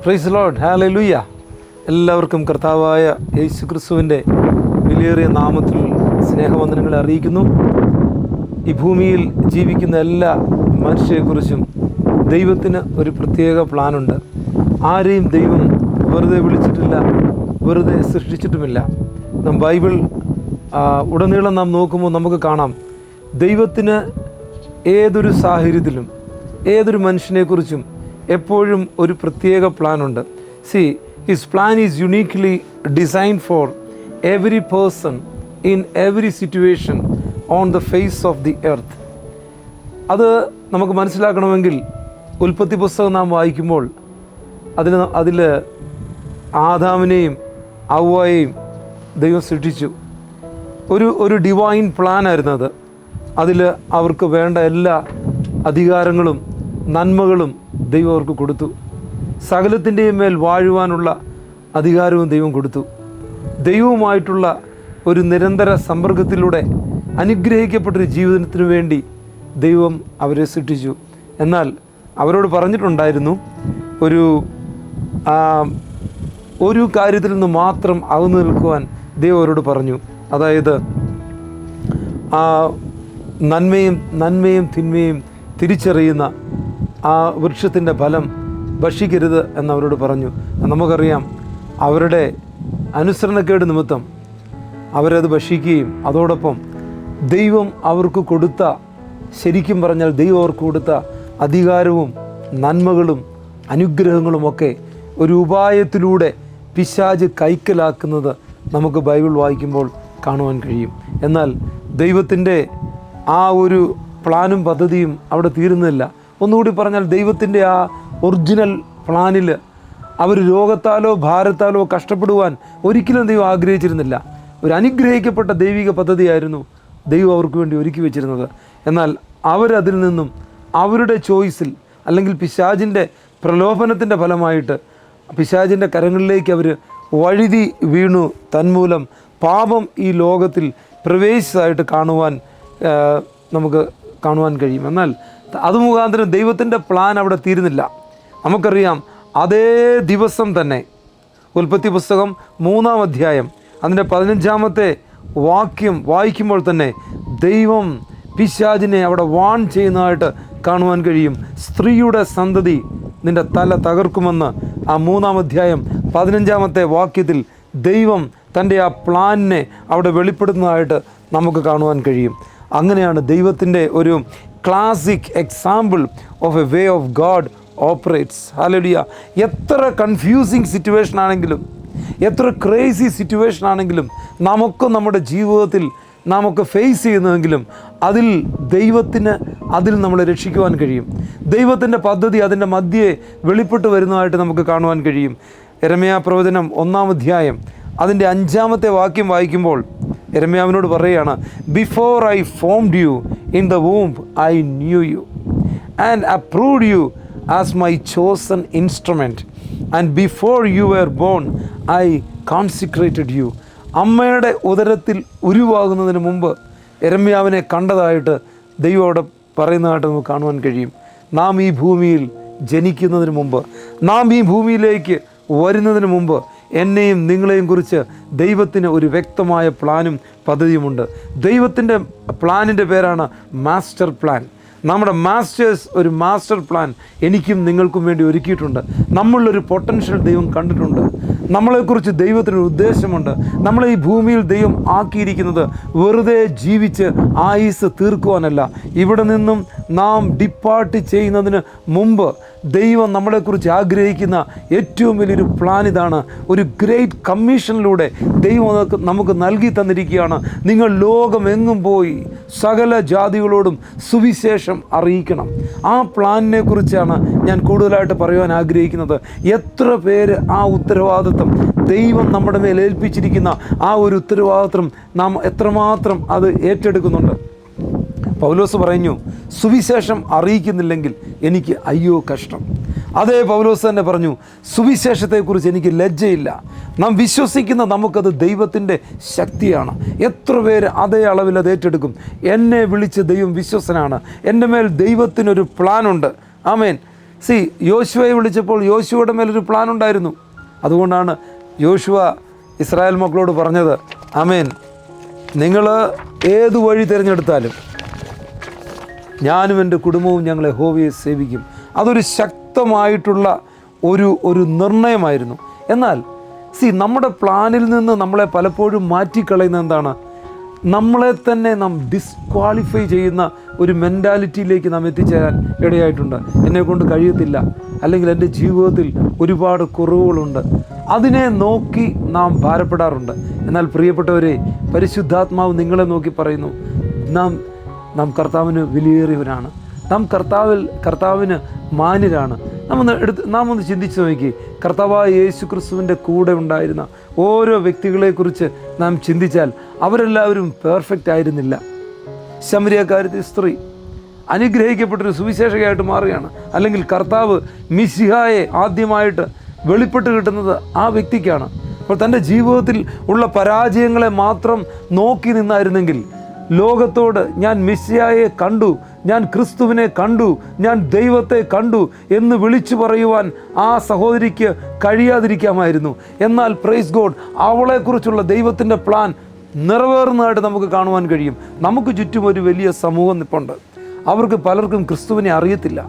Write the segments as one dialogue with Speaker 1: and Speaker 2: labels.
Speaker 1: Praise Lord, hallelujah. എല്ലാവർക്കും കർത്താവായ യേശു ക്രിസ്തുവിൻ്റെ വിലയേറിയ നാമത്തിൽ സ്നേഹവന്ദനങ്ങളെ അറിയിക്കുന്നു. ഈ ഭൂമിയിൽ ജീവിക്കുന്ന എല്ലാ മനുഷ്യരെക്കുറിച്ചും ദൈവത്തിന് ഒരു പ്രത്യേക പ്ലാനുണ്ട്. ആരെയും ദൈവം വെറുതെ വിളിച്ചിട്ടില്ല, വെറുതെ സൃഷ്ടിച്ചിട്ടുമില്ല. നാം ബൈബിൾ ഉടനീളം നാം നോക്കുമ്പോൾ നമുക്ക് കാണാം, ദൈവത്തിന് ഏതൊരു സാഹചര്യത്തിലും ഏതൊരു മനുഷ്യനെക്കുറിച്ചും എപ്പോഴും ഒരു പ്രത്യേക പ്ലാനുണ്ട്. His plan is uniquely designed for every person in every situation on the face of the earth. അത് നമുക്ക് മനസ്സിലാക്കണമെങ്കിൽ ഉൽപ്പത്തി പുസ്തകം നാം വായിക്കുമ്പോൾ അതിൽ ആദാമിനെയും ഹവ്വായെയും ദൈവം സൃഷ്ടിച്ചു. ഒരു ഡിവൈൻ പ്ലാനായിരുന്നു അത്. അതിൽ അവർക്ക് വേണ്ട എല്ലാ അധികാരങ്ങളും നന്മകളും ദൈവം അവർക്ക് കൊടുത്തു. സകലത്തിൻ്റെയും മേൽ വാഴുവാനുള്ള അധികാരവും ദൈവം കൊടുത്തു. ദൈവവുമായിട്ടുള്ള ഒരു നിരന്തര സമ്പർക്കത്തിലൂടെ അനുഗ്രഹിക്കപ്പെട്ടൊരു ജീവിതത്തിന് വേണ്ടി ദൈവം അവരെ സൃഷ്ടിച്ചു. എന്നാൽ അവരോട് പറഞ്ഞിട്ടുണ്ടായിരുന്നു, ഒരു കാര്യത്തിൽ നിന്ന് മാത്രം അകന്നു നിൽക്കുവാൻ ദൈവം അവരോട് പറഞ്ഞു. അതായത് നന്മയും തിന്മയും തിരിച്ചറിയുന്ന ആ വൃക്ഷത്തിൻ്റെ ഫലം ഭക്ഷിക്കരുത് എന്നവരോട് പറഞ്ഞു. നമുക്കറിയാം, അവരുടെ അനുസരണക്കേട് നിമിത്തം അവരത് ഭക്ഷിക്കുകയും അതോടൊപ്പം ദൈവം അവർക്ക് കൊടുത്ത, ശരിക്കും പറഞ്ഞാൽ ദൈവം അവർക്ക് കൊടുത്ത അധികാരവും നന്മകളും അനുഗ്രഹങ്ങളുമൊക്കെ ഒരു ഉപായത്തിലൂടെ പിശാച് കൈക്കലാക്കുന്നത് നമുക്ക് ബൈബിൾ വായിക്കുമ്പോൾ കാണുവാൻ കഴിയും. എന്നാൽ ദൈവത്തിൻ്റെ ആ ഒരു പ്ലാനും പദ്ധതിയും അവിടെ തീരുന്നില്ല. ഒന്നുകൂടി പറഞ്ഞാൽ, ദൈവത്തിൻ്റെ ആ ഒറിജിനൽ പ്ലാനിൽ അവർ രോഗത്താലോ ഭാരത്താലോ കഷ്ടപ്പെടുവാൻ ഒരിക്കലും ദൈവം ആഗ്രഹിച്ചിരുന്നില്ല. ഒരു അനുഗ്രഹിക്കപ്പെട്ട ദൈവിക പദ്ധതിയായിരുന്നു ദൈവം അവർക്ക് വേണ്ടി ഒരുക്കി വെച്ചിരുന്നത്. എന്നാൽ അവരതിൽ നിന്നും അവരുടെ ചോയ്സിൽ, അല്ലെങ്കിൽ പിശാചിൻ്റെ പ്രലോഭനത്തിൻ്റെ ഫലമായിട്ട് പിശാചിൻ്റെ കരങ്ങളിലേക്ക് അവർ വഴുതി വീണു. തന്മൂലം പാപം ഈ ലോകത്തിൽ പ്രവേശിച്ചതായിട്ട് നമുക്ക് കാണുവാൻ കഴിയും. എന്നാൽ അത് മുഖാന്തരം ദൈവത്തിൻ്റെ പ്ലാൻ അവിടെ തീരുന്നില്ല. നമുക്കറിയാം, അതേ ദിവസം തന്നെ ഉൽപ്പത്തി പുസ്തകം 3-ാം അധ്യായം അതിൻ്റെ 15-ാമത്തെ വാക്യം വായിക്കുമ്പോൾ തന്നെ ദൈവം പിശാചിനെ അവിടെ വാൺ ചെയ്യുന്നതായിട്ട് കാണുവാൻ കഴിയും. സ്ത്രീയുടെ സന്തതി നിൻ്റെ തല തകർക്കുമെന്ന് ആ 3-ാം അധ്യായം 15-ാമത്തെ വാക്യത്തിൽ ദൈവം തൻ്റെ ആ പ്ലാനിനെ അവിടെ വെളിപ്പെടുത്തുന്നതായിട്ട് നമുക്ക് കാണുവാൻ കഴിയും. അങ്ങനെയാണ് ദൈവത്തിൻ്റെ ഒരു classic example of a way of God operates. Hallelujah. എത്ര കൺഫ്യൂസിങ് സിറ്റുവേഷൻ ആണെങ്കിലും, എത്ര ക്രേസി സിറ്റുവേഷൻ ആണെങ്കിലും, നമുക്ക് നമ്മുടെ ജീവിതത്തിൽ നാമൊക്കെ ഫേസ് ചെയ്യുന്നതെങ്കിലും അതിൽ നമ്മളെ രക്ഷിക്കുവാൻ കഴിയും. ദൈവത്തിൻ്റെ പദ്ധതി അതിൻ്റെ മധ്യേ വെളിപ്പെട്ട് വരുന്നതായിട്ട് നമുക്ക് കാണുവാൻ കഴിയും. യെരമ്യാ പ്രവചനം 1-ാം അധ്യായം അതിൻ്റെ 5-ാമത്തെ വാക്യം വായിക്കുമ്പോൾ യെരമ്യാവിനോട് പറയുകയാണ്, before I formed you in the womb I knew you and approved you as my chosen instrument and before you were born I consecrated you. അമ്മയുടെ ഉദരത്തിൽ ഉരുവാകുന്നതിന് മുമ്പ് യെരമ്യാവിനെ കണ്ടതായിട്ട് ദൈവം അവിടെ പറയുന്നതായിട്ട് നമുക്ക് കാണുവാൻ കഴിയും. നാം ഈ ഭൂമിയിൽ ജനിക്കുന്നതിന് മുമ്പ്, നാം ഈ ഭൂമിയിലേക്ക് വരുന്നതിന് മുമ്പ് എന്നെയും നിങ്ങളെയും കുറിച്ച് ദൈവത്തിന് ഒരു വ്യക്തമായ പ്ലാനും പദ്ധതിയുമുണ്ട്. ദൈവത്തിൻ്റെ പ്ലാനിൻ്റെ പേരാണ് മാസ്റ്റർ പ്ലാൻ. നമ്മുടെ മാസ്റ്റേഴ്സ് ഒരു മാസ്റ്റർ പ്ലാൻ എനിക്കും നിങ്ങൾക്കും വേണ്ടി ഒരുക്കിയിട്ടുണ്ട്. നമ്മളിലൊരു പൊട്ടൻഷ്യൽ ദൈവം കണ്ടിട്ടുണ്ട്. നമ്മളെക്കുറിച്ച് ദൈവത്തിനൊരു ഉദ്ദേശമുണ്ട്. നമ്മളെ ഈ ഭൂമിയിൽ ദൈവം ആക്കിയിരിക്കുന്നത് വെറുതെ ജീവിച്ച് ആയുസ് തീർക്കുവാനല്ല. ഇവിടെ നിന്നും നാം ഡിപ്പാർട്ട് ചെയ്യുന്നതിന് മുമ്പ് ദൈവം നമ്മളെക്കുറിച്ച് ആഗ്രഹിക്കുന്ന ഏറ്റവും വലിയൊരു പ്ലാൻ ഇതാണ്. ഒരു ഗ്രേറ്റ് കമ്മീഷനിലൂടെ ദൈവം നമുക്ക് നൽകി തന്നിരിക്കുകയാണ്. നിങ്ങൾ ലോകമെങ്ങും പോയി സകല ജാതികളോടും സുവിശേഷം അറിയിക്കണം. ആ പ്ലാനിനെ കുറിച്ചാണ് ഞാൻ കൂടുതലായിട്ട് പറയുവാൻ ആഗ്രഹിക്കുന്നത്. എത്ര പേര് ആ ഉത്തരവാദിത്വം, ദൈവം നമ്മുടെ മേൽ ഏൽപ്പിച്ചിരിക്കുന്ന ആ ഒരു ഉത്തരവാദിത്വം നാം എത്രമാത്രം അത് ഏറ്റെടുക്കുന്നുണ്ട്. പൗലോസ് പറഞ്ഞു, സുവിശേഷം അറിയിക്കുന്നില്ലെങ്കിൽ എനിക്ക് അയ്യോ കഷ്ടം. അതേ പൗലോസ് തന്നെ പറഞ്ഞു, സുവിശേഷത്തെക്കുറിച്ച് എനിക്ക് ലജ്ജയില്ല. നാം വിശ്വസിക്കുന്ന നമുക്കത് ദൈവത്തിൻ്റെ ശക്തിയാണ്. എത്ര പേര് അതേ അളവിൽ അത് ഏറ്റെടുക്കും? എന്നെ വിളിച്ച് ദൈവം വിശ്വസനാണ്. എൻ്റെ മേൽ ദൈവത്തിനൊരു പ്ലാനുണ്ട്. ആമേൻ. യോശുവയെ വിളിച്ചപ്പോൾ യോശുവയുടെ മേലൊരു പ്ലാൻ ഉണ്ടായിരുന്നു. അതുകൊണ്ടാണ് യോശുവ ഇസ്രായേൽ മക്കളോട് പറഞ്ഞത്, ആമേൻ, നിങ്ങൾ ഏത് വഴി തിരഞ്ഞെടുത്താലും ഞാനും എൻ്റെ കുടുംബവും ഞങ്ങളെ യഹോവയെ സേവിക്കും. അതൊരു ശക്തമായിട്ടുള്ള ഒരു നിർണയമായിരുന്നു. എന്നാൽ നമ്മുടെ പ്ലാനിൽ നിന്ന് നമ്മളെ പലപ്പോഴും മാറ്റിക്കളയുന്ന എന്താണ്? നമ്മളെ തന്നെ നാം ഡിസ്ക്വാളിഫൈ ചെയ്യുന്ന ഒരു മെൻറ്റാലിറ്റിയിലേക്ക് നാം എത്തിച്ചേരാൻ ഇടയായിട്ടുണ്ട്. എന്നെക്കൊണ്ട് കഴിയത്തില്ല, അല്ലെങ്കിൽ എൻ്റെ ജീവിതത്തിൽ ഒരുപാട് കുറവുകളുണ്ട്, അതിനെ നോക്കി നാം ഭാരപ്പെടാറുണ്ട്. എന്നാൽ പ്രിയപ്പെട്ടവരെ, പരിശുദ്ധാത്മാവ് നിങ്ങളെ നോക്കി പറയുന്നു, നാം കർത്താവിന് വിലയേറിയവരാണ്, നാം കർത്താവിന് മാന്യരാണ്. നാം ഒന്ന് ചിന്തിച്ച് നോക്കി, കർത്താവായ യേശു ക്രിസ്തുവിൻ്റെ കൂടെ ഉണ്ടായിരുന്ന ഓരോ വ്യക്തികളെക്കുറിച്ച് നാം ചിന്തിച്ചാൽ അവരെല്ലാവരും പെർഫെക്റ്റ് ആയിരുന്നില്ല. ശമരിയക്കാരത്തി സ്ത്രീ അനുഗ്രഹിക്കപ്പെട്ടൊരു സുവിശേഷകയായിട്ട് മാറുകയാണ്. അല്ലെങ്കിൽ കർത്താവ് മിശിഹായെ ആദ്യമായിട്ട് വെളിപ്പെട്ട് കിട്ടുന്നത് ആ വ്യക്തിക്കാണ്. അപ്പോൾ തൻ്റെ ജീവിതത്തിൽ ഉള്ള പരാജയങ്ങളെ മാത്രം നോക്കി നിന്നായിരുന്നെങ്കിൽ, ലോകത്തോട് ഞാൻ മിശിഹായെ കണ്ടു, ഞാൻ ക്രിസ്തുവിനെ കണ്ടു, ഞാൻ ദൈവത്തെ കണ്ടു എന്ന് വിളിച്ചു പറയുവാൻ ആ സഹോദരിക്ക് കഴിയാതിരിക്കാമായിരുന്നു. എന്നാൽ പ്രൈസ് ഗോഡ്, അവളെക്കുറിച്ചുള്ള ദൈവത്തിൻ്റെ പ്ലാൻ നിറവേറുന്നതായിട്ട് നമുക്ക് കാണുവാൻ കഴിയും. നമുക്ക് ചുറ്റും ഒരു വലിയ സമൂഹം നിൽപ്പുണ്ട്. അവർക്ക് പലർക്കും ക്രിസ്തുവിനെ അറിയത്തില്ല.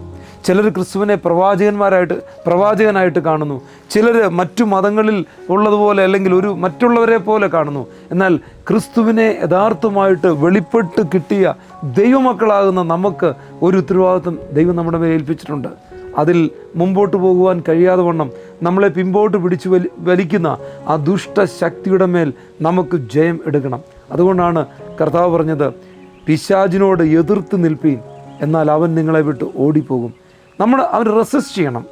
Speaker 1: ചിലർ ക്രിസ്തുവിനെ പ്രവാചകനായിട്ട് കാണുന്നു, ചിലർ മറ്റു മതങ്ങളിൽ ഉള്ളതുപോലെ അല്ലെങ്കിൽ മറ്റുള്ളവരെ പോലെ കാണുന്നു. എന്നാൽ ക്രിസ്തുവിനെ യഥാർത്ഥമായിട്ട് വെളിപ്പെട്ട് കിട്ടിയ ദൈവമക്കളാകുന്ന നമുക്ക് ഒരു ഉത്തരവാദിത്വം ദൈവം നമ്മുടെ മേൽ ഏൽപ്പിച്ചിട്ടുണ്ട്. അതിൽ മുമ്പോട്ട് പോകുവാൻ കഴിയാതെ വണ്ണം നമ്മളെ പിമ്പോട്ട് പിടിച്ചു വലിക്കുന്ന ആ ദുഷ്ടശക്തിയുടെ മേൽ നമുക്ക് ജയം എടുക്കണം. അതുകൊണ്ടാണ് കർത്താവ് പറഞ്ഞത്, പിശാചിനോട് എതിർത്ത് നിൽപ്പീൻ, എന്നാൽ അവൻ നിങ്ങളെ വിട്ട് ഓടിപ്പോകും. അവൻ റെസിസ്റ്റ് ചെയ്യണം,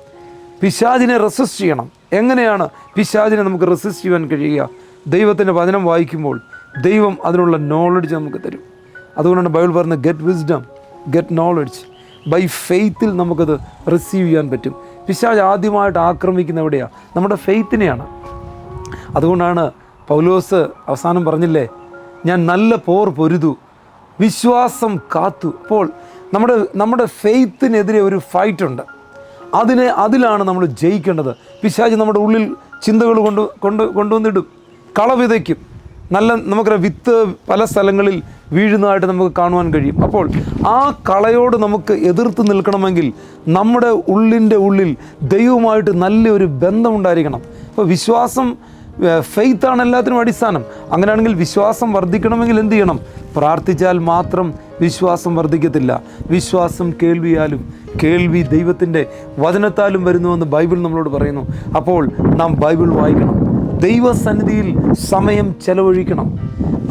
Speaker 1: പിശാചിനെ റെസിസ്റ്റ് ചെയ്യണം. എങ്ങനെയാണ് പിശാചിനെ നമുക്ക് റെസിസ്റ്റ് ചെയ്യാൻ കഴിയുക? ദൈവത്തിൻ്റെ വചനം വായിക്കുമ്പോൾ ദൈവം അതിനുള്ള നോളഡ്ജ് നമുക്ക് തരും. അതുകൊണ്ടാണ് ബൈബിൾ പറയുന്നത്, get wisdom, get knowledge. By ഫെയ്ത്തിൽ നമുക്കത് റിസീവ് ചെയ്യാൻ പറ്റും. പിശാച് ആദ്യമായിട്ട് ആക്രമിക്കുന്ന എവിടെയാണ്? നമ്മുടെ ഫെയ്ത്തിനെയാണ്. അതുകൊണ്ടാണ് പൗലോസ് അവസാനം പറഞ്ഞില്ലേ, ഞാൻ നല്ല പോർ പൊരുതു, വിശ്വാസം കാത്തു. അപ്പോൾ നമ്മുടെ ഫെയ്ത്തിനെതിരെ ഒരു ഫൈറ്റുണ്ട്. അതിലാണ് നമ്മൾ ജയിക്കേണ്ടത്. പിശാച് നമ്മുടെ ഉള്ളിൽ ചിന്തകൾ കൊണ്ടുവന്നിടും, കള വിതയ്ക്കും. നമുക്കറിയാം, വിത്ത് പല സ്ഥലങ്ങളിൽ വീഴുന്നതായിട്ട് നമുക്ക് കാണുവാൻ കഴിയും. അപ്പോൾ ആ കളയോട് നമുക്ക് എതിർത്ത് നിൽക്കണമെങ്കിൽ നമ്മുടെ ഉള്ളിൽ ദൈവവുമായിട്ട് നല്ലൊരു ബന്ധമുണ്ടായിരിക്കണം. അപ്പോൾ വിശ്വാസം, ഫെയ്ത്താണ് എല്ലാത്തിനും അടിസ്ഥാനം. അങ്ങനെയാണെങ്കിൽ വിശ്വാസം വർദ്ധിക്കണമെങ്കിൽ എന്ത് ചെയ്യണം? പ്രാർത്ഥിച്ചാൽ മാത്രം വിശ്വാസം വർദ്ധിക്കത്തില്ല. വിശ്വാസം കേൾവിയാലും, കേൾവി ദൈവത്തിൻ്റെ വചനത്താലും വരുന്നുവെന്ന് ബൈബിൾ നമ്മളോട് പറയുന്നു. അപ്പോൾ നാം ബൈബിൾ വായിക്കണം, ദൈവസന്നിധിയിൽ സമയം ചെലവഴിക്കണം.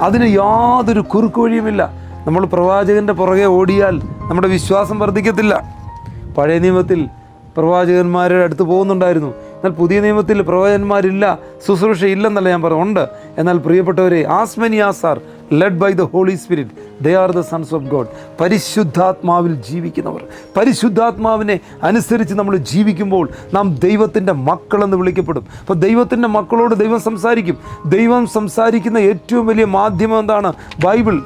Speaker 1: അതിന് യാതൊരു കുറുക്കു വഴിയുമില്ല. നമ്മൾ പ്രവാചകൻ്റെ പുറകെ ഓടിയാൽ നമ്മുടെ വിശ്വാസം വർദ്ധിക്കത്തില്ല. പഴയ നിയമത്തിൽ പ്രവാചകന്മാരുടെ അടുത്ത് പോകുന്നുണ്ടായിരുന്നു. എന്നാൽ പുതിയ നിയമത്തിൽ പ്രവാചകന്മാരില്ല, ശുശ്രൂഷ ഇല്ലെന്നല്ല ഞാൻ ഉണ്ട്. എന്നാൽ പ്രിയപ്പെട്ടവരെ, as many as are led by the holy spirit, they are the sons of God. പരിശുദ്ധാത്മാവിൽ ജീവിക്കുന്നവർ, പരിശുദ്ധാത്മാവിനെ അനുസരിച്ച് നമ്മൾ ജീവിക്കുമ്പോൾ നാം ദൈവത്തിൻ്റെ മക്കളെന്ന് വിളിക്കപ്പെടും. അപ്പോൾ ദൈവത്തിൻ്റെ മക്കളോട് ദൈവം സംസാരിക്കും. ദൈവം സംസാരിക്കുന്ന ഏറ്റവും വലിയ മാധ്യമം എന്താണ്? ബൈബിൾ.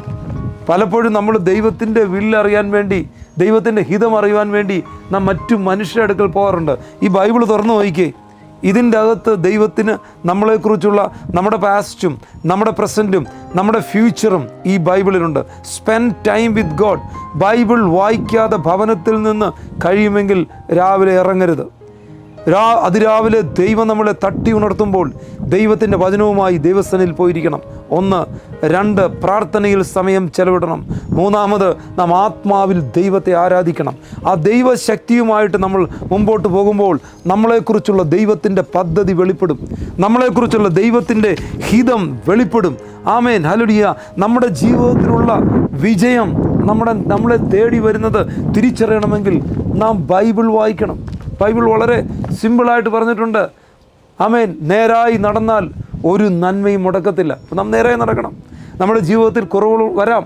Speaker 1: പലപ്പോഴും നമ്മൾ ദൈവത്തിൻ്റെ വില്ലറിയാൻ വേണ്ടി, ദൈവത്തിൻ്റെ ഹിതം അറിയുവാൻ വേണ്ടി നാം മറ്റു മനുഷ്യരുടെ അടുക്കൽ പോകാറുണ്ട്. ഈ ബൈബിൾ തുറന്നു നോക്കിക്കേ, ഇതിൻ്റെ അകത്ത് ദൈവത്തിന് നമ്മളെക്കുറിച്ചുള്ള നമ്മുടെ പാസ്റ്റും നമ്മുടെ പ്രസൻറ്റും നമ്മുടെ ഫ്യൂച്ചറും ഈ ബൈബിളിലുണ്ട്. Spend time with God. Bible വായിക്കാതെ ഭവനത്തിൽ നിന്ന് കഴിയുമെങ്കിൽ രാവിലെ ഇറങ്ങരുത്. അതിരാവിലെ ദൈവം നമ്മളെ തട്ടി ഉണർത്തുമ്പോൾ ദൈവത്തിൻ്റെ വചനവുമായി ദൈവസന്നിധിയിൽ പോയിരിക്കണം. 1. 2, പ്രാർത്ഥനയിൽ സമയം ചെലവിടണം. 3, നാം ആത്മാവിൽ ദൈവത്തെ ആരാധിക്കണം. ആ ദൈവശക്തിയുമായിട്ട് നമ്മൾ മുമ്പോട്ട് പോകുമ്പോൾ നമ്മളെക്കുറിച്ചുള്ള ദൈവത്തിൻ്റെ പദ്ധതി വെളിപ്പെടും, നമ്മളെക്കുറിച്ചുള്ള ദൈവത്തിൻ്റെ ഹിതം വെളിപ്പെടും. ആമേൻ, ഹല്ലേലൂയ. നമ്മുടെ ജീവിതത്തിലുള്ള വിജയം നമ്മളെ തേടി വരുന്നത് തിരിച്ചറിയണമെങ്കിൽ നാം ബൈബിൾ വായിക്കണം. ബൈബിൾ വളരെ സിമ്പിളായിട്ട് പറഞ്ഞിട്ടുണ്ട്. ആമേൻ, നേരായി നടന്നാൽ ഒരു നന്മയും മുടക്കത്തില്ല. അപ്പോൾ നാം നേരായി നടക്കണം. നമ്മുടെ ജീവിതത്തിൽ കുറവുകൾ വരാം,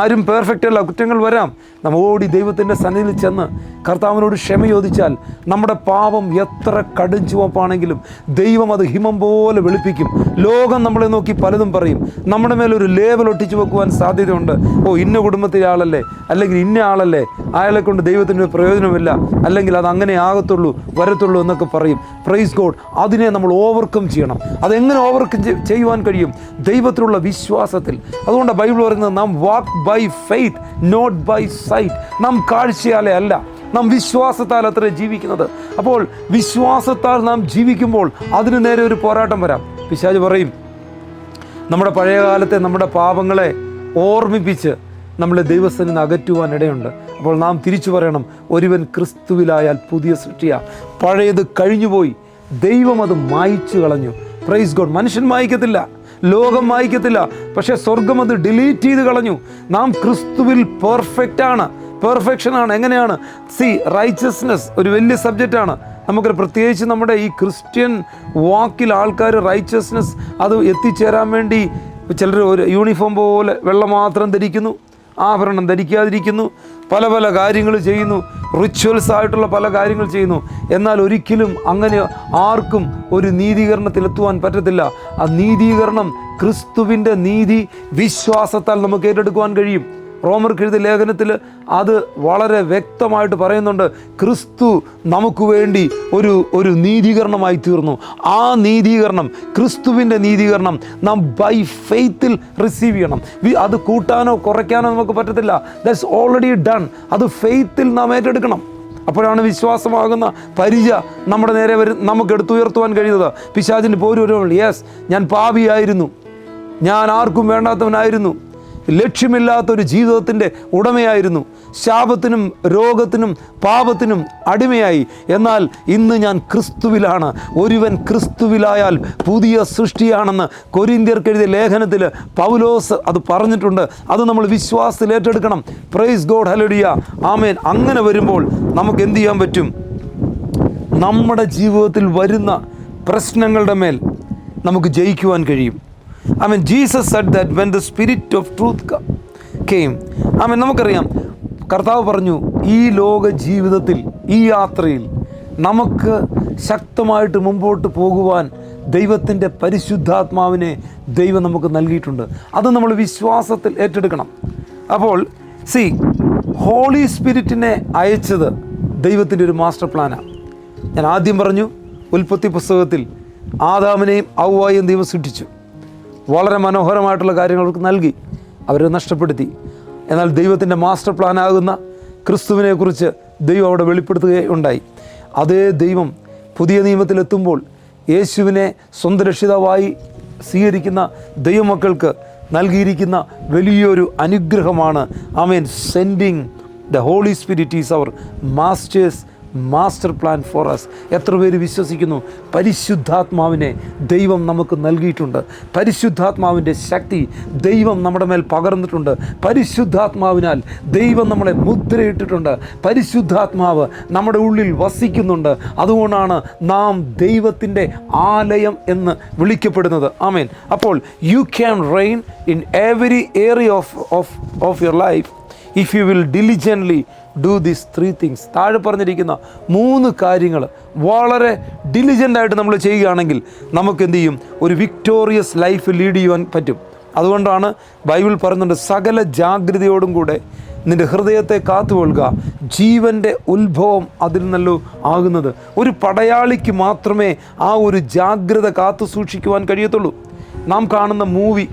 Speaker 1: ആരും പെർഫെക്റ്റ് അല്ല, കുറ്റങ്ങൾ വരാം. നമ്മൾ ഓടി ദൈവത്തിൻ്റെ സന്നിധിയിൽ ചെന്ന് കർത്താവിനോട് ക്ഷമ ചോദിച്ചാൽ നമ്മുടെ പാപം എത്ര കടും ചുവപ്പാണെങ്കിലും ദൈവം അത് ഹിമം പോലെ വെളുപ്പിക്കും. ലോകം നമ്മളെ നോക്കി പലതും പറയും. നമ്മുടെ മേലൊരു ലേബൽ ഒട്ടിച്ചു വെക്കുവാൻ സാധ്യതയുണ്ട്. ഇന്ന കുടുംബത്തിലെ ആളല്ലേ, അല്ലെങ്കിൽ ഇന്ന ആളല്ലേ, അയാളെ കൊണ്ട് ദൈവത്തിന് പ്രയോജനമില്ല, അല്ലെങ്കിൽ അത് അങ്ങനെ ആകത്തുള്ളൂ വരത്തുള്ളൂ എന്നൊക്കെ പറയും. Praise God. അതിനെ നമ്മൾ ഓവർകം ചെയ്യണം. അതെങ്ങനെ ഓവർകം ചെയ്യുവാൻ കഴിയും? ദൈവത്തിലുള്ള വിശ്വാസത്തിൽ. അതുകൊണ്ട് ബൈബിൾ പറയുന്നത് നാം walk by faith not by sight. നാം കാഴ്ചയാലേ അല്ല, നാം വിശ്വാസത്താൽ അത്ര ജീവിക്കുന്നത്. അപ്പോൾ വിശ്വാസത്താൽ നാം ജീവിക്കുമ്പോൾ അതിന് നേരെ ഒരു പോരാട്ടം വരാം. പിശാച് പറയും, നമ്മുടെ പഴയകാലത്തെ നമ്മുടെ പാപങ്ങളെ ഓർമ്മിപ്പിച്ച് നമ്മളെ ദൈവസ്ഥനിൽ നിന്ന് അകറ്റുവാൻ ഇടയുണ്ട്. അപ്പോൾ നാം തിരിച്ചു പറയണം, ഒരുവൻ ക്രിസ്തുവിലായാൽ പുതിയ സൃഷ്ടിയാ, പഴയത് കഴിഞ്ഞുപോയി, ദൈവം അത് മായ്ച്ചു കളഞ്ഞു. Praise God. മനുഷ്യൻ മായ്ക്കത്തില്ല, ലോകം മായ്ക്കത്തില്ല, പക്ഷേ സ്വർഗം അത് ഡിലീറ്റ് ചെയ്ത് കളഞ്ഞു. നാം ക്രിസ്തുവിൽ പെർഫെക്ഷനാണ്. എങ്ങനെയാണ്? റൈച്ചസ്നെസ് ഒരു വലിയ സബ്ജക്റ്റാണ്. നമുക്കൊരു പ്രത്യേകിച്ച് നമ്മുടെ ഈ ക്രിസ്ത്യൻ വാക്കിൽ ആൾക്കാർ റൈച്ചസ്നെസ് അത് എത്തിച്ചേരാൻ വേണ്ടി ചിലർ ഒരു യൂണിഫോം പോലെ വെള്ള മാത്രം ധരിക്കുന്നു, ആഭരണം ധരിക്കാതിരിക്കുന്നു, പല പല കാര്യങ്ങൾ ചെയ്യുന്നു, റിച്വൽസ് ആയിട്ടുള്ള പല കാര്യങ്ങൾ ചെയ്യുന്നു. എന്നാൽ ഒരിക്കലും അങ്ങനെ ആർക്കും ഒരു നീതീകരണത്തിലെത്തുവാൻ പറ്റത്തില്ല. ആ നീതീകരണം ക്രിസ്തുവിൻ്റെ നീതി വിശ്വാസത്താൽ നമുക്ക് ഏറ്റെടുക്കുവാൻ കഴിയും. റോമർക്ക് എഴുതിയ ലേഖനത്തിൽ അത് വളരെ വ്യക്തമായിട്ട് പറയുന്നുണ്ട്. ക്രിസ്തു നമുക്ക് വേണ്ടി ഒരു നീതീകരണമായി തീർന്നു. ആ നീതീകരണം, ക്രിസ്തുവിൻ്റെ നീതീകരണം നാം ബൈ ഫെയ്ത്തിൽ റിസീവ് ചെയ്യണം. അത് കൂട്ടാനോ കുറയ്ക്കാനോ നമുക്ക് പറ്റത്തില്ല. That's already done. അത് ഫെയ്ത്തിൽ നാം ഏറ്റെടുക്കണം. അപ്പോഴാണ് വിശ്വാസമാകുന്ന പരിച നമ്മുടെ നേരെ നമുക്ക് എടുത്തുയർത്തുവാൻ കഴിയുന്നത്. പിശാചിൻ്റെ പോരും, യെസ്, ഞാൻ പാപിയായിരുന്നു, ഞാൻ ആർക്കും വേണ്ടാത്തവനായിരുന്നു, ലക്ഷ്യമില്ലാത്തൊരു ജീവിതത്തിൻ്റെ ഉടമയായിരുന്നു, ശാപത്തിനും രോഗത്തിനും പാപത്തിനും അടിമയായി. എന്നാൽ ഇന്ന് ഞാൻ ക്രിസ്തുവിലാണ്. ഒരുവൻ ക്രിസ്തുവിലായാൽ പുതിയ സൃഷ്ടിയാണെന്ന് കൊരിന്ത്യർക്ക് എഴുതിയ ലേഖനത്തിൽ പൗലോസ് അത് പറഞ്ഞിട്ടുണ്ട്. അത് നമ്മൾ വിശ്വാസത്തിൽ ഏറ്റെടുക്കണം. പ്രൈസ് ഗോഡ്, ഹല്ലേലൂയ, ആമേൻ. അങ്ങനെ വരുമ്പോൾ നമുക്ക് എന്ത് ചെയ്യാൻ പറ്റും? നമ്മുടെ ജീവിതത്തിൽ വരുന്ന പ്രശ്നങ്ങളുടെ മേൽ നമുക്ക് ജയിക്കുവാൻ കഴിയും. Jesus said that when the spirit of truth came. നമുക്കറിയാം, കർത്താവ് പറഞ്ഞു, ഈ ലോക ജീവിതത്തിൽ, ഈ യാത്രയിൽ നമുക്ക് ശക്തമായിട്ട് മുമ്പോട്ട് പോകുവാൻ ദൈവത്തിൻ്റെ പരിശുദ്ധാത്മാവിനെ ദൈവം നമുക്ക് നൽകിയിട്ടുണ്ട്. അത് നമ്മൾ വിശ്വാസത്തിൽ ഏറ്റെടുക്കണം. അപ്പോൾ ഹോളി സ്പിരിറ്റിനെ അയച്ചത് ദൈവത്തിൻ്റെ ഒരു മാസ്റ്റർ പ്ലാനാണ്. ഞാൻ ആദ്യം പറഞ്ഞു, ഉൽപ്പത്തി പുസ്തകത്തിൽ ആദാമിനെയും ഹവ്വായെയും ദൈവം സൃഷ്ടിച്ചു. വളരെ മനോഹരമായിട്ടുള്ള കാര്യങ്ങൾ അവർക്ക് നൽകി, അവരെ നഷ്ടപ്പെടുത്തി. എന്നാൽ ദൈവത്തിൻ്റെ മാസ്റ്റർ പ്ലാനാകുന്ന ക്രിസ്തുവിനെക്കുറിച്ച് ദൈവം അവിടെ വെളിപ്പെടുത്തുകയുണ്ടായി. അതേ ദൈവം പുതിയ നിയമത്തിലെത്തുമ്പോൾ യേശുവിനെ സ്വന്തം രക്ഷിതാവായി സ്വീകരിക്കുന്ന ദൈവമക്കൾക്ക് നൽകിയിരിക്കുന്ന വലിയൊരു അനുഗ്രഹമാണ്. ആമേൻ. Sending the holy Spirit is our master plan for us. എത്ര പേര് വിശ്വസിക്കുന്നു? പരിശുദ്ധാത്മാവിനെ ദൈവം നമുക്ക് നൽകിയിട്ടുണ്ട്. പരിശുദ്ധാത്മാവിൻ്റെ ശക്തി ദൈവം നമ്മുടെ മേൽ പകർന്നിട്ടുണ്ട്. പരിശുദ്ധാത്മാവിനാൽ ദൈവം നമ്മളെ മുദ്രയിട്ടിട്ടുണ്ട്. പരിശുദ്ധാത്മാവ് നമ്മുടെ ഉള്ളിൽ വസിക്കുന്നുണ്ട്. അതുകൊണ്ടാണ് നാം ദൈവത്തിൻ്റെ ആലയം എന്ന് വിളിക്കപ്പെടുന്നത്. ആമേൻ. അപ്പോൾ you can reign in every area of your life if you will diligently do these 3 things. താഴെ പറഞ്ഞിരിക്കുന്ന 3 കാര്യങ്ങൾ വളരെ ഡിലിജൻ്റായിട്ട് നമ്മൾ ചെയ്യുകയാണെങ്കിൽ നമുക്ക് എന്ത് ചെയ്യും? ഒരു വിക്ടോറിയസ് ലൈഫ് ലീഡ് ചെയ്യുവാൻ പറ്റും. അതുകൊണ്ടാണ് ബൈബിൾ പറയുന്നുണ്ട്, സകല ജാഗ്രതയോടും കൂടെ നിൻ്റെ ഹൃദയത്തെ കാത്തുകൊള്ളുക, ജീവൻ്റെ ഉത്ഭവം അതിൽ നിന്നല്ലോ ആകുന്നത്. ഒരു പടയാളിക്ക് മാത്രമേ ആ ഒരു ജാഗ്രത കാത്തു സൂക്ഷിക്കുവാൻ കഴിയത്തുള്ളൂ. നാം കാണുന്ന മൂവി,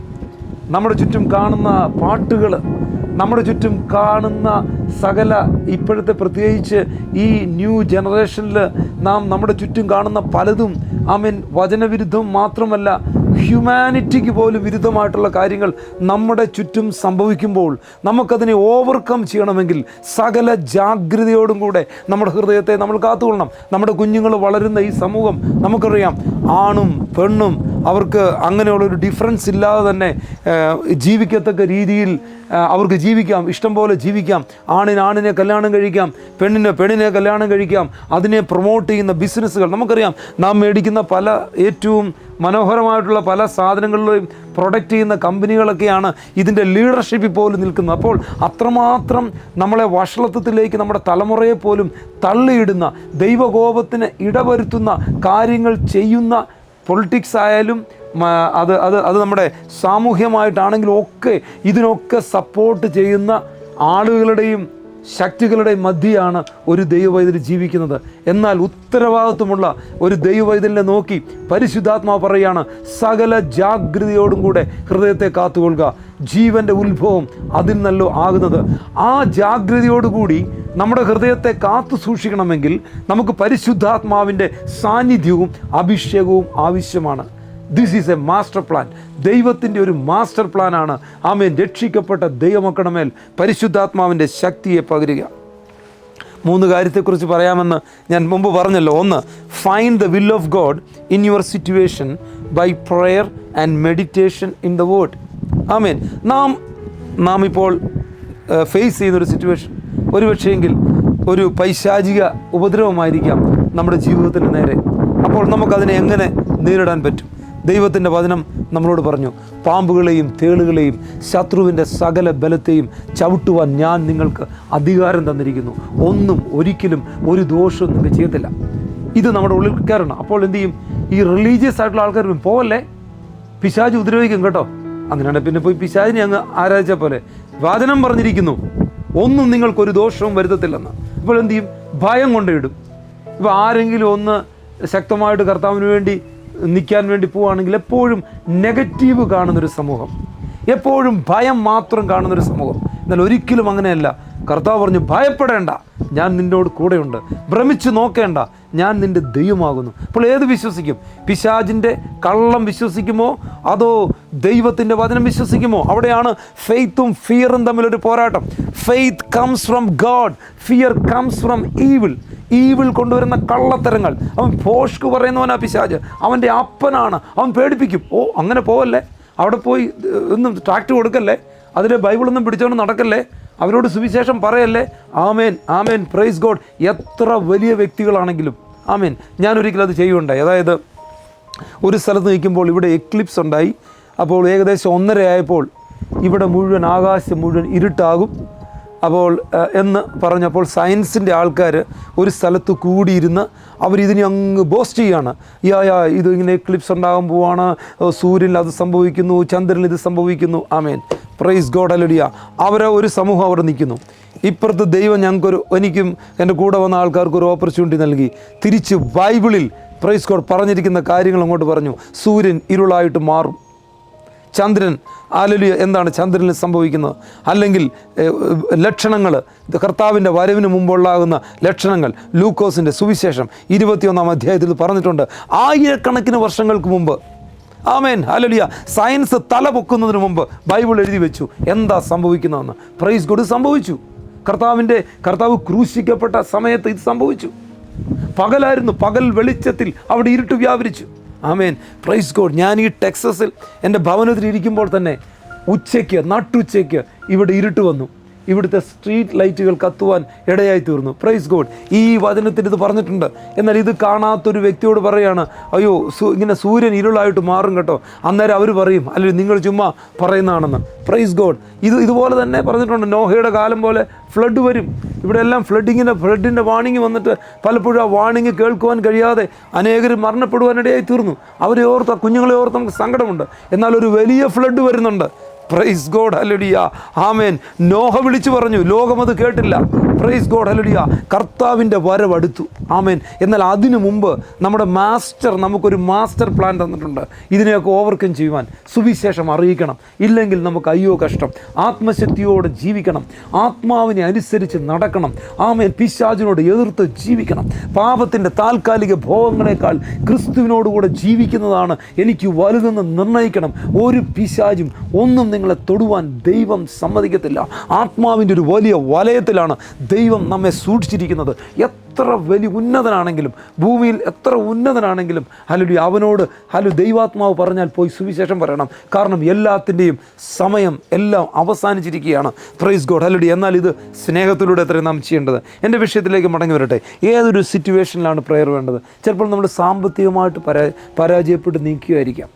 Speaker 1: നമ്മുടെ ചുറ്റും കാണുന്ന പാട്ടുകൾ, നമ്മുടെ ചുറ്റും കാണുന്ന സകല ഇപ്പോഴത്തെ പ്രത്യേകിച്ച് ഈ ന്യൂ ജനറേഷനിൽ നാം നമ്മുടെ ചുറ്റും കാണുന്ന പലതും വചനവിരുദ്ധം മാത്രമല്ല, ഹ്യൂമാനിറ്റിക്ക് പോലും വിരുദ്ധമായിട്ടുള്ള കാര്യങ്ങൾ നമ്മുടെ ചുറ്റും സംഭവിക്കുമ്പോൾ നമുക്കതിനെ ഓവർകം ചെയ്യണമെങ്കിൽ സകല ജാഗ്രതയോടും കൂടെ നമ്മുടെ ഹൃദയത്തെ നമ്മൾ കാത്തുകൊള്ളണം. നമ്മുടെ കുഞ്ഞുങ്ങൾ വളരുന്ന ഈ സമൂഹം നമുക്കറിയാം, ആണും പെണ്ണും അവർക്ക് അങ്ങനെയുള്ളൊരു ഡിഫറൻസ് ഇല്ലാതെ തന്നെ ജീവിക്കത്തക്ക രീതിയിൽ അവർക്ക് ജീവിക്കാം, ഇഷ്ടം പോലെ ജീവിക്കാം. ആണിനെ കല്യാണം കഴിക്കാം, പെണ്ണിനെ കല്യാണം കഴിക്കാം. അതിനെ പ്രൊമോട്ട് ചെയ്യുന്ന ബിസിനസ്സുകൾ നമുക്കറിയാം. നാം മേടിക്കുന്ന പല ഏറ്റവും മനോഹരമായിട്ടുള്ള പല സാധനങ്ങളിലും പ്രൊഡക്റ്റ് ചെയ്യുന്ന കമ്പനികളൊക്കെയാണ് ഇതിൻ്റെ ലീഡർഷിപ്പിൽ പോലും നിൽക്കുന്നത്. അപ്പോൾ അത്രമാത്രം നമ്മളെ വഷളത്വത്തിലേക്ക് നമ്മുടെ തലമുറയെ പോലും തള്ളിയിടുന്ന, ദൈവകോപത്തിന് ഇടവരുത്തുന്ന കാര്യങ്ങൾ ചെയ്യുന്ന പൊളിറ്റിക്സ് ആയാലും അത് നമ്മുടെ സാമൂഹ്യമായിട്ടാണെങ്കിലും ഒക്കെ ഇതിനൊക്കെ സപ്പോർട്ട് ചെയ്യുന്ന ആളുകളുടെയും ശക്തികളുടെയും മധ്യയാണ് ഒരു ദൈവവൈതൽ ജീവിക്കുന്നത്. എന്നാൽ ഉത്തരവാദിത്വമുള്ള ഒരു ദൈവവൈതലിനെ നോക്കി പരിശുദ്ധാത്മാവ് പറയുകയാണ്, സകല ജാഗ്രതയോടും കൂടെ ഹൃദയത്തെ കാത്തുകൊള്ളുക, ജീവൻ്റെ ഉത്ഭവം അതിൽ നല്ലോ ആകുന്നത്. ആ ജാഗ്രതയോടുകൂടി നമ്മുടെ ഹൃദയത്തെ കാത്തു സൂക്ഷിക്കണമെങ്കിൽ നമുക്ക് പരിശുദ്ധാത്മാവിൻ്റെ സാന്നിധ്യവും അഭിഷേകവും ആവശ്യമാണ്. This is A master plan. ദൈവത്തിൻ്റെ ഒരു മാസ്റ്റർ പ്ലാനാണ്. ആമേൻ. രക്ഷിക്കപ്പെട്ട ദൈവമക്കളുടെ മേൽ പരിശുദ്ധാത്മാവിൻ്റെ ശക്തിയെ പകരുക. 3 കാര്യത്തെക്കുറിച്ച് പറയാമെന്ന് ഞാൻ മുമ്പ് പറഞ്ഞല്ലോ. 1, find the will of God in your situation by prayer and meditation in the word. ആമേൻ. നാം ഇപ്പോൾ ഫേസ് ചെയ്യുന്നൊരു സിറ്റുവേഷൻ ഒരുപക്ഷെങ്കിൽ ഒരു പൈശാചിക ഉപദ്രവമായിരിക്കാം നമ്മുടെ ജീവിതത്തിന് നേരെ. അപ്പോൾ നമുക്കതിനെ എങ്ങനെ നേരിടാൻ പറ്റും? ദൈവത്തിൻ്റെ വചനം നമ്മളോട് പറഞ്ഞു, പാമ്പുകളെയും തേളുകളെയും ശത്രുവിൻ്റെ സകല ബലത്തെയും ചവിട്ടുവാൻ ഞാൻ നിങ്ങൾക്ക് അധികാരം തന്നിരിക്കുന്നു, ഒന്നും ഒരിക്കലും ഒരു ദോഷവും നിങ്ങൾക്ക് ചെയ്യത്തില്ല. ഇത് നമ്മുടെ ഉള്ളിൽ കയറണം. അപ്പോൾ എന്ത് ചെയ്യും? ഈ റിലീജിയസ് ആയിട്ടുള്ള ആൾക്കാർ പോവല്ലേ, പിശാച് ഉപദ്രവിക്കും കേട്ടോ. അങ്ങനെയാണ് പിന്നെ പോയി പിശാചിനെ അങ്ങ് ആരാധിച്ച പോലെ. വചനം പറഞ്ഞിരിക്കുന്നു, ഒന്നും നിങ്ങൾക്കൊരു ദോഷവും വരുത്തത്തില്ലെന്ന്. അപ്പോൾ എന്ത് ചെയ്യും? ഭയം കൊണ്ടിടും. ഇപ്പോൾ ആരെങ്കിലും ഒന്ന് ശക്തമായിട്ട് കർത്താവിന് വേണ്ടി നിൽക്കാൻ വേണ്ടി പോവുകയാണെങ്കിൽ എപ്പോഴും നെഗറ്റീവ് കാണുന്നൊരു സമൂഹം, എപ്പോഴും ഭയം മാത്രം കാണുന്നൊരു സമൂഹം. എന്നാൽ ഒരിക്കലും അങ്ങനെയല്ല. കർത്താവ് പറഞ്ഞു, ഭയപ്പെടേണ്ട, ഞാൻ നിന്നോട് കൂടെയുണ്ട്. ഭ്രമിച്ച് നോക്കേണ്ട, ഞാൻ നിൻ്റെ ദൈവമാകുന്നു. അപ്പോൾ ഏത് വിശ്വസിക്കും? പിശാചിൻ്റെ കള്ളം വിശ്വസിക്കുമോ അതോ ദൈവത്തിൻ്റെ വചനം വിശ്വസിക്കുമോ? അവിടെയാണ് ഫെയ്ത്തും ഫിയറും തമ്മിലൊരു പോരാട്ടം. Faith comes from God, fear comes from evil കൊണ്ടുവരുന്ന കള്ളത്തരങ്ങൾ. അവൻ പോഷ്ക്ക് പറയുന്നവനാ പിശാച്, അവൻ്റെ അപ്പനാണ്, അവൻ പേടിപ്പിക്കും. ഓ അങ്ങനെ പോവല്ലേ, അവിടെ പോയി ഒന്നും ട്രാക്ട് കൊടുക്കല്ലേ, അതിലെ ബൈബിളൊന്നും പിടിച്ചോണ്ട് നടക്കല്ലേ, അവരോട് സുവിശേഷം പറയല്ലേ. ആമേൻ, ആമേൻ, പ്രൈസ് ഗോഡ്. എത്ര വലിയ വ്യക്തികളാണെങ്കിലും ആമേൻ. ഞാനൊരിക്കലും അത് ചെയ്യുകയുണ്ടായി. അതായത് ഒരു സ്ഥലത്ത് നിൽക്കുമ്പോൾ ഇവിടെ എക്ലിപ്സ് ഉണ്ടായി. അപ്പോൾ ഏകദേശം 1:30 ആയപ്പോൾ ഇവിടെ മുഴുവൻ ആകാശം മുഴുവൻ ഇരുട്ടാകും അപ്പോൾ എന്ന് പറഞ്ഞപ്പോൾ സയൻസിൻ്റെ ആൾക്കാർ ഒരു സ്ഥലത്ത് കൂടിയിരുന്ന് അവരിതിനെ അങ്ങ് ബോസ്റ്റ് ചെയ്യുകയാണ്. ഇത് ഇങ്ങനെ എക്ലിപ്സ് ഉണ്ടാകാൻ പോവാണ്, സൂര്യനിൽ അത് സംഭവിക്കുന്നു, ചന്ദ്രനിൽ ഇത് സംഭവിക്കുന്നു. ആമേൻ, പ്രൈസ് ഗോഡ്, ഹല്ലേലൂയ. ഒരു സമൂഹം അവിടെ നിൽക്കുന്നു. ഇപ്പുറത്ത് ദൈവം എനിക്കും എൻ്റെ കൂടെ വന്ന ആൾക്കാർക്ക് ഒരു ഓപ്പർച്യൂണിറ്റി നൽകി. തിരിച്ച് ബൈബിളിൽ പ്രൈസ് ഗോഡ് പറഞ്ഞിരിക്കുന്ന കാര്യങ്ങൾ അങ്ങോട്ട് പറഞ്ഞു. സൂര്യൻ ഇരുളായിട്ട് മാറും, ചന്ദ്രൻ, ഹല്ലേലൂയ, എന്താണ് ചന്ദ്രനിൽ സംഭവിക്കുന്നത്, അല്ലെങ്കിൽ ലക്ഷണങ്ങൾ, കർത്താവിൻ്റെ വരവിന് മുമ്പുള്ളാകുന്ന ലക്ഷണങ്ങൾ. ലൂക്കോസിൻ്റെ സുവിശേഷം 21-ാം അധ്യായത്തിൽ പറഞ്ഞിട്ടുണ്ട്. ആയിരക്കണക്കിന് വർഷങ്ങൾക്ക് മുമ്പ്, ആമേൻ, ഹല്ലേലൂയ, സയൻസ് തല പൊക്കുന്നതിന് മുമ്പ് ബൈബിൾ എഴുതി വെച്ചു എന്താ സംഭവിക്കുന്നതെന്ന്. പ്രൈസ് ഗോഡ്, സംഭവിച്ചു. കർത്താവ് ക്രൂശിക്കപ്പെട്ട സമയത്ത് ഇത് സംഭവിച്ചു. പകലായിരുന്നു, പകൽ വെളിച്ചത്തിൽ അവിടെ ഇരുട്ട് വ്യാപരിച്ചു. ആമേൻ, പ്രൈസ് ഗോഡ്. ഞാൻ ഈ ടെക്സസിൽ എൻ്റെ ഭവനത്തിൽ ഇരിക്കുമ്പോൾ തന്നെ നട്ടുച്ചയ്ക്ക് ഇവിടെ ഇരുട്ട് വന്നു. ഇവിടുത്തെ സ്ട്രീറ്റ് ലൈറ്റുകൾ കത്തുവാൻ ഇടയായി തീർന്നു. Praise God. ഈ വചനത്തിൽ ഇത് പറഞ്ഞിട്ടുണ്ട്. എന്നാൽ ഇത് കാണാത്തൊരു വ്യക്തിയോട് പറയുകയാണ്, അയ്യോ ഇങ്ങനെ സൂര്യൻ ഇരുളായിട്ട് മാറും കേട്ടോ. അന്നേരം അവർ പറയും, അല്ലെങ്കിൽ നിങ്ങൾ ചുമ്മാ പറയുന്നതാണെന്ന്. Praise God. ഇതുപോലെ തന്നെ പറഞ്ഞിട്ടുണ്ട്, നോഹയുടെ കാലം പോലെ ഫ്ലഡ് വരും. ഇവിടെ എല്ലാം ഫ്ലഡിൻ്റെ വാണിംഗ് വന്നിട്ട് പലപ്പോഴും ആ വാണിംഗ് കേൾക്കുവാൻ കഴിയാതെ അനേകർ മരണപ്പെടുവാനിടയായി തീർന്നു. കുഞ്ഞുങ്ങളെ ഓർത്ത് നമുക്ക് സങ്കടമുണ്ട്. എന്നാൽ ഒരു വലിയ ഫ്ലഡ് വരുന്നുണ്ട്. പ്രൈസ് ഗോഡ്, ഹല്ലേലൂയ, ആമേൻ. നോഹ വിളിച്ചു പറഞ്ഞു, ലോകം അത് കേട്ടില്ല. Price God, hallelujah. കർത്താവിൻ്റെ വരവടുത്തു. ആമേൻ. എന്നാൽ അതിനു മുമ്പ് നമ്മുടെ നമുക്കൊരു മാസ്റ്റർ പ്ലാൻ തന്നിട്ടുണ്ട്. ഇതിനെയൊക്കെ ഓവർകം ചെയ്യുവാൻ സുവിശേഷം അറിയിക്കണം. ഇല്ലെങ്കിൽ നമുക്ക് അയ്യോ കഷ്ടം. ആത്മശക്തിയോടെ ജീവിക്കണം, ആത്മാവിനെ അനുസരിച്ച് നടക്കണം. ആമേൻ. പിശാചിനോട് എതിർത്ത് ജീവിക്കണം. പാപത്തിൻ്റെ താൽക്കാലിക ഭോഗങ്ങളെക്കാൾ ക്രിസ്തുവിനോടുകൂടെ ജീവിക്കുന്നതാണ് എനിക്ക് വലുതെന്ന് നിർണ്ണയിക്കണം. ഒരു പിശാചും ഒന്നും നിങ്ങളെ തൊടുവാൻ ദൈവം സമ്മതിക്കത്തില്ല. ആത്മാവിൻ്റെ ഒരു വലിയ വലയത്തിലാണ് ദൈവം നമ്മെ സൂക്ഷിച്ചിരിക്കുന്നത്. എത്ര വലിയ ഉന്നതനാണെങ്കിലും, ഭൂമിയിൽ എത്ര ഉന്നതനാണെങ്കിലും, അവനോട് ദൈവാത്മാവ് പറഞ്ഞാൽ പോയി സുവിശേഷം പറയണം. കാരണം എല്ലാത്തിൻ്റെയും സമയം എല്ലാം അവസാനിച്ചിരിക്കുകയാണ്. Praise God. എന്നാൽ ഇത് സ്നേഹത്തിലൂടെ എത്രയും നാം ചെയ്യേണ്ടത്. എൻ്റെ വിഷയത്തിലേക്ക് മടങ്ങി വരട്ടെ. ഏതൊരു സിറ്റുവേഷനിലാണ് പ്രയർ വേണ്ടത്? ചിലപ്പോൾ നമ്മൾ സാമ്പത്തികമായിട്ട് പരാജയപ്പെട്ട് നീക്കുകയായിരിക്കാം,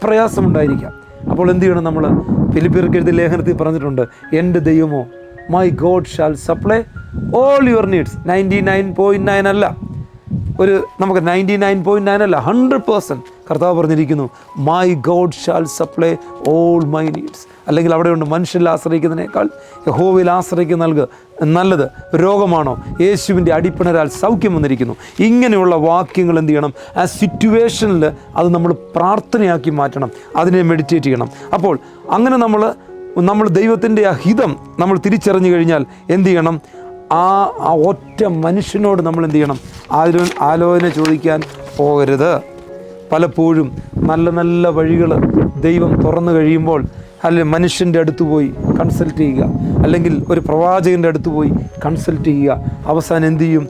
Speaker 1: പ്രയാസമുണ്ടായിരിക്കാം. അപ്പോൾ എന്ത് ചെയ്യണം? നമ്മൾ ഫിലിപ്പിയർക്ക് എഴുതിയ ലേഖനത്തിൽ പറഞ്ഞിട്ടുണ്ട്, എൻ്റെ ദൈവമോ my God shall supply all your needs. 99.9 അല്ല, നമുക്ക് 99.9 അല്ല, 100% കർത്താവ് പറഞ്ഞിരിക്കുന്നു, my God shall supply all my needs. അല്ലെങ്കിൽ അവിടെയുണ്ട്, മനുഷ്യരിൽ ആശ്രയിക്കുന്നതിനേക്കാൾ യഹോവയിൽ ആശ്രയിക്കുന്ന നല്ലത് രോഗമാണോ? യേശുവിൻ്റെ അടിപ്പിണരാൽ സൗഖ്യം വന്നിരിക്കുന്നു. ഇങ്ങനെയുള്ള വാക്യങ്ങൾ എന്ത് ചെയ്യണം? ആ സിറ്റുവേഷനിൽ അത് നമ്മൾ പ്രാർത്ഥനയാക്കി മാറ്റണം, അതിനെ മെഡിറ്റേറ്റ് ചെയ്യണം. അപ്പോൾ അങ്ങനെ നമ്മൾ ദൈവത്തിൻ്റെ ആ ഹിതം നമ്മൾ തിരിച്ചറിഞ്ഞു കഴിഞ്ഞാൽ എന്ത് ചെയ്യണം? ആ ഒറ്റ മനുഷ്യനോട് നമ്മൾ എന്ത് ചെയ്യണം? ആലോചന ചോദിക്കാൻ പോകരുത്. പലപ്പോഴും നല്ല നല്ല വഴികൾ ദൈവം തുറന്നു കഴിയുമ്പോൾ അല്ലെങ്കിൽ മനുഷ്യൻ്റെ അടുത്ത് പോയി കൺസൾട്ട് ചെയ്യുക, അല്ലെങ്കിൽ ഒരു പ്രവാചകൻ്റെ അടുത്ത് പോയി കൺസൾട്ട് ചെയ്യുക. അവസാനം എന്തു ചെയ്യും?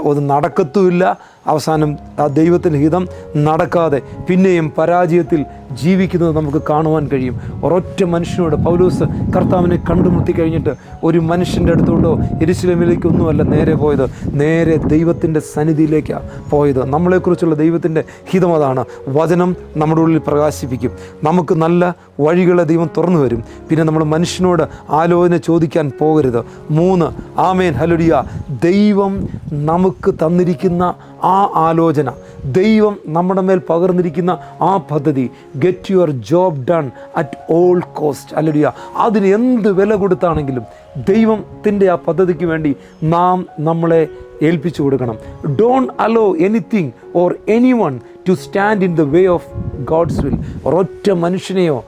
Speaker 1: അത് നടക്കത്തുമില്ല. അവസാനം ആ ദൈവത്തിൻ്റെ ഹിതം നടക്കാതെ പിന്നെയും പരാജയത്തിൽ ജീവിക്കുന്നത് നമുക്ക് കാണുവാൻ കഴിയും. ഒരൊറ്റ മനുഷ്യനോട് പൗലോസ് കർത്താവിനെ കണ്ടുമുട്ടി കഴിഞ്ഞിട്ട് ഒരു മനുഷ്യൻ്റെ അടുത്തോട്ടോ യെരുശലേമിലേക്കൊന്നുമല്ല നേരെ പോയത്, നേരെ ദൈവത്തിൻ്റെ സന്നിധിയിലേക്കാണ് പോയത്. നമ്മളെക്കുറിച്ചുള്ള ദൈവത്തിൻ്റെ ഹിതം അതാണ്. വചനം നമ്മുടെ ഉള്ളിൽ പ്രകാശിപ്പിക്കും, നമുക്ക് നല്ല വഴികളെ ദൈവം തുറന്നു വരും. പിന്നെ നമ്മൾ മനുഷ്യനോട് ആലോചന ചോദിക്കാൻ പോകരുത്. 3, ആമേൻ ഹല്ലേലൂയ. ദൈവം നമുക്ക് തന്നിരിക്കുന്ന ആ ആലോചന, ദൈവം നമ്മുടെ മേൽ പകർന്നിരിക്കുന്ന ആ പദ്ധതി, get your job done at all cost. Hallelujah. അതിന് എന്ത് വില കൊടുത്താണെങ്കിലും ദൈവത്തിൻ്റെ ആ പദ്ധതിക്ക് വേണ്ടി നാം നമ്മളെ ഏൽപ്പിച്ചു കൊടുക്കണം. Don't allow anything or anyone to stand in the way of God's will. ഒരൊറ്റ മനുഷ്യനെയോ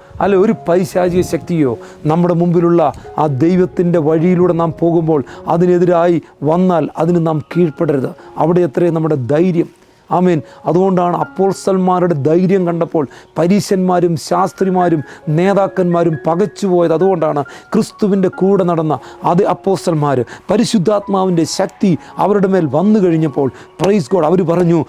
Speaker 1: ഒരു പൈശാചിക ശക്തിയോ നമ്മുടെ മുമ്പിലുള്ള ആ ദൈവത്തിൻ്റെ വഴിയിലൂടെ നാം പോകുമ്പോൾ അതിനെതിരായി വന്നാൽ അതിന് നാം കീഴ്പ്പെടരുത്. അവിടെ എത്രയും നമ്മുടെ ധൈര്യം. ആമേൻ. അതുകൊണ്ടാണ് അപ്പോസ്തലന്മാരുടെ ധൈര്യം കണ്ടപ്പോൾ പരീശന്മാരും ശാസ്ത്രിമാരും നേതാക്കന്മാരും പകച്ചുപോയത്. അതുകൊണ്ടാണ് ക്രിസ്തുവിൻ്റെ കൂടെ നടന്ന അത് അപ്പോസ്തലന്മാർ പരിശുദ്ധാത്മാവിൻ്റെ ശക്തി അവരുടെ മേൽ വന്നു കഴിഞ്ഞപ്പോൾ പ്രൈസ് ഗോഡ് അവർ പറഞ്ഞു,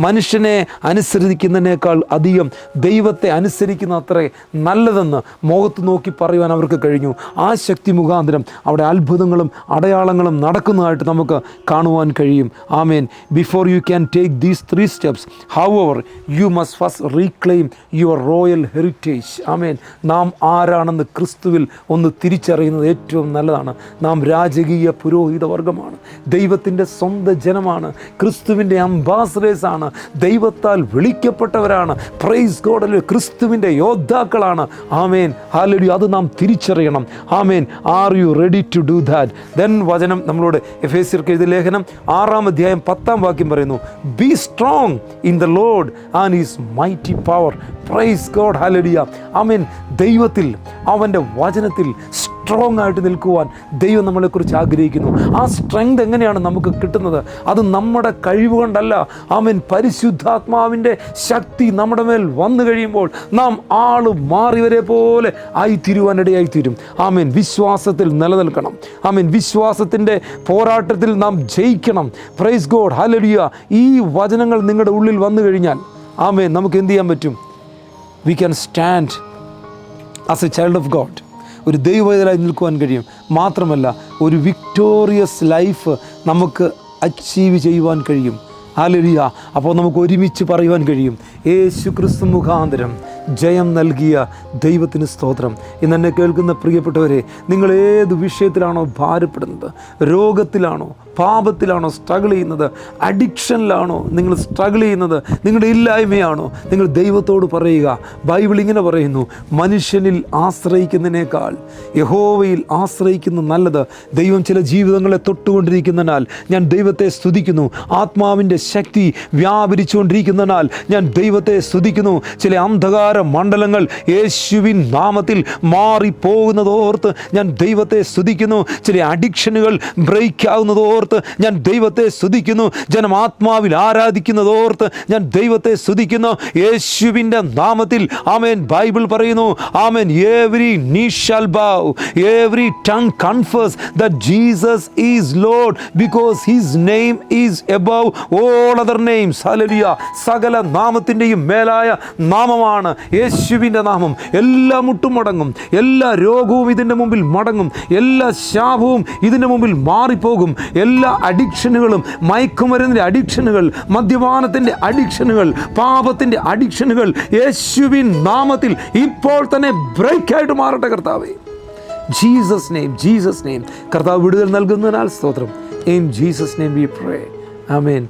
Speaker 1: മനുഷ്യനെ അനുസരിക്കുന്നതിനേക്കാൾ അധികം ദൈവത്തെ അനുസരിക്കുന്ന അത്രേ നല്ലതെന്ന് മുഖത്ത് നോക്കി പറയുവാൻ അവർക്ക് കഴിഞ്ഞു. ആ ശക്തി മുഖാന്തരം അവിടെ അത്ഭുതങ്ങളും അടയാളങ്ങളും നടക്കുന്നതായിട്ട് നമുക്ക് കാണുവാൻ കഴിയും. ആമേൻ. Before you can take these 3 steps, however, you must first reclaim your royal heritage. Amen. നാം ആരാണെന്ന് ക്രിസ്തുവിൽ ഒന്ന് തിരിച്ചറിയുന്നത് ഏറ്റവും നല്ലതാണ്. നാം രാജകീയ പുരോഹിത വർഗമാണ്, ദൈവത്തിൻ്റെ സ്വന്തം ജനമാണ്, ക്രിസ്തുവിൻ്റെ അംബാസഡേഴ്സാണ്, ദൈവത്താൽ വിളിക്കപ്പെട്ടവരാണ്. Praise God. ക്രിസ്തുവിൻ്റെ യോദ്ധാക്കളാണ്. Amen hallelujah. അത് നാം തിരിച്ചറിയണം. Amen. Are you ready to do that? Then വചനം നമ്മളോട് എഫേസ്യർക്ക് എഴുതിയ ലേഖനം 6-ാം അധ്യായം 10-ാം വാക്യം പറയുന്നു, be strong in the Lord and his mighty power. Praise God. Hallelujah. Amen. ദൈവത്തിൽ, അവൻ്റെ വചനത്തിൽ സ്ട്രോങ് ആയിട്ട് നിൽക്കുവാൻ ദൈവം നമ്മളെക്കുറിച്ച് ആഗ്രഹിക്കുന്നു. ആ സ്ട്രെങ്ത് എങ്ങനെയാണ് നമുക്ക് കിട്ടുന്നത്? അത് നമ്മുടെ കഴിവ് കൊണ്ടല്ല. ആമേൻ. പരിശുദ്ധാത്മാവിൻ്റെ ശക്തി നമ്മുടെ മേൽ വന്നു കഴിയുമ്പോൾ നാം ആള് മാറിയവരെ പോലെ ആയിത്തീരുവാനിടയായിത്തീരും. ആമേൻ. വിശ്വാസത്തിൽ നിലനിൽക്കണം. ആമേൻ. വിശ്വാസത്തിൻ്റെ പോരാട്ടത്തിൽ നാം ജയിക്കണം. Price God. ഹല്ലേലൂയ. ഈ വചനങ്ങൾ നിങ്ങളുടെ ഉള്ളിൽ വന്നു കഴിഞ്ഞാൽ ആമേൻ, നമുക്ക് എന്ത് ചെയ്യാൻ പറ്റും? We can stand as A child of God. ഒരു ദൈവവേദനായി നിൽക്കുവാൻ കഴിയും. മാത്രമല്ല ഒരു വിക്ടോറിയസ് ലൈഫ് നമുക്ക് അച്ചീവ് ചെയ്യുവാൻ കഴിയും. ഹല്ലേലൂയ. അപ്പോൾ നമുക്ക് ഒരുമിച്ച് പറയുവാൻ കഴിയും, യേശു ക്രിസ്തു മുഖാന്തരം ജയം നൽകിയ ദൈവത്തിന് സ്തോത്രം. ഇന്ന് എന്നെ കേൾക്കുന്ന പ്രിയപ്പെട്ടവരെ, നിങ്ങൾ ഏത് വിഷയത്തിലാണോ ഭാരപ്പെടുന്നത്? രോഗത്തിലാണോ, പാപത്തിലാണോ സ്ട്രഗിൾ ചെയ്യുന്നത്? അഡിക്ഷനിലാണോ നിങ്ങൾ സ്ട്രഗിൾ ചെയ്യുന്നത്? നിങ്ങളുടെ ഇല്ലായ്മയാണോ? നിങ്ങൾ ദൈവത്തോട് പറയുക. ബൈബിൾ ഇങ്ങനെ പറയുന്നു, മനുഷ്യനിൽ ആശ്രയിക്കുന്നതിനേക്കാൾ യഹോവയിൽ ആശ്രയിക്കുന്ന നല്ലത്. ദൈവം ചില ജീവിതങ്ങളെ തൊട്ടുകൊണ്ടിരിക്കുന്നതിനാൽ ഞാൻ ദൈവത്തെ സ്തുതിക്കുന്നു. ആത്മാവിൻ്റെ ശക്തി വ്യാപരിച്ചുകൊണ്ടിരിക്കുന്നതിനാൽ ഞാൻ ദൈവത്തെ സ്തുതിക്കുന്നു. ചില അന്ധകാര മണ്ഡലങ്ങൾ യേശുവിൻ നാമത്തിൽ മാറിപ്പോകുന്നതോർത്ത് ഞാൻ ദൈവത്തെ സ്തുതിക്കുന്നു. ചില അഡിക്ഷനുകൾ ബ്രേക്ക് ആകുന്നതോർത്ത് ഓർത്ത് ഞാൻ ദൈവത്തെ സ്തുതിക്കുന്നു. ജനം ആത്മാവിൽ ആരാധിക്കുന്നതോർത്ത് ഞാൻ ദൈവത്തെ സ്തുതിക്കുന്നു. യേശുവിൻ്റെ നാമത്തിൽ ആമേൻ. ബൈബിൾ പറയുന്നു ആമേൻ, എവരി നീ shall bow, every tongue confers that Jesus is Lord because his name is above all other names. Hallelujah. സകല നാമത്തിൻ്റെയും മേലായ നാമമാണ് യേശുവിൻ്റെ നാമം. എല്ലാ മുട്ടും മടങ്ങും, എല്ലാ രോഗവും ഇതിൻ്റെ മുമ്പിൽ മടങ്ങും, എല്ലാ ശാപവും ഇതിൻ്റെ മുമ്പിൽ മാറിപ്പോകും. എല്ലാ അഡിക്ഷനുകളും, മയക്കുമരുന്നിൻ്റെ അഡിക്ഷനുകൾ, മദ്യപാനത്തിൻ്റെ അഡിക്ഷനുകൾ, പാപത്തിൻ്റെ അഡിക്ഷനുകൾ യേശുവിൻ നാമത്തിൽ ഇപ്പോൾ തന്നെ ബ്രേക്കായിട്ട് മാറട്ടെ കർത്താവേ. Jesus name, Jesus name. കർത്താവ് വിടുതൽ നൽകുന്നതിനാൽ സ്തോത്രം. In Jesus name V pray. Amen.